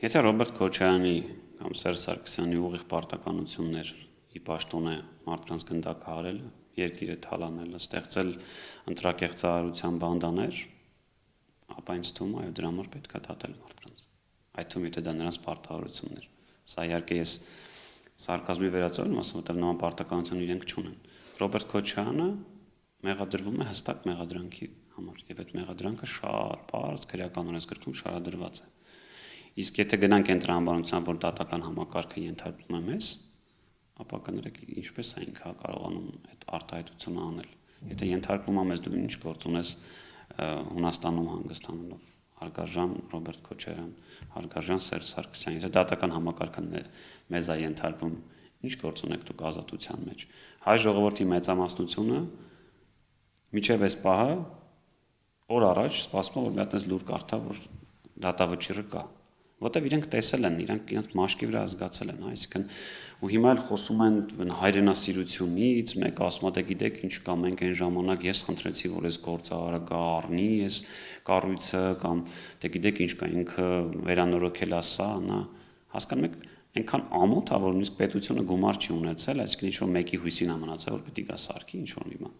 Եթե Ռոբերտ Քոչարյանի կամ Սերժ Սարգսյանի ուղիղ պարտականություններ ի պաշտոն է մարդկանց գնդակը հարել, երկիրը թալանելը, ստեղծել ընտրակեղծարարության բանդաներ, ապա ինձ թվում է, այո, դրա համար պետք է դատել մարդկանց։ Այդ թվում եթե դա նրանց պարտավորությունն էր։ Սա իհարկե ես սարկազմի վերածել եմ ասում, որտեղ նման պարտականություն իրենք չունեն։ Ռոբերտ Քոչարյանը մեղադրվում է հստակ մեղադրանքի համար, եւ այդ մեղադրանքը շատ բարձ քրեական օրենսգրքում շարադրված է։ Իսկ եթե գնանք այն տրամաբանությամբ, որ դատական համակարգը ենթարկվում է մեզ, ապա կներեք ինչպես է ինքը կարողանում այդ արտահայտությունը անել։ Եթե ենթարկվում է մեզ, դու ինչ գործ ունես Հունաստանում հանգստանալով, Հարգարժան Ռոբերտ Քոչարյան, Հարգարժան Սերժ Սարգսյան, եթե դատական համակարգը մեզ է ենթարկվում, ինչ գործ ունեք դուք ազատության մեջ։ Հայ ժողովրդի մեծամասնությունը միջև այս պահը օր առաջ սպասում է, որ մի հատ այս լուր կարդա, որ դատավճիռը կա։ Որտեւ իրենք տեսել են, իրենց մաշկի վրա զգացել են, այսինքն ու հիմա էլ խոսում են հայրենասիրությունից, մեկը ասում է, դե գիտեք ինչ կա, մենք այն ժամանակ ես խնդրեցի, որ այս գործարարը գա առնի, այս կառույցը կամ դե գիտեք ինչ կա, ինքը վերանորոգել է սա, նա հասկանում եք, այնքան ամոթ է, որ նույնիսկ պետությունը գումար չի ունեցել, այսինքն ինչ որ մեկի հույսին է մնացել, որ պիտի գա սարքի ինչ որ մի բան։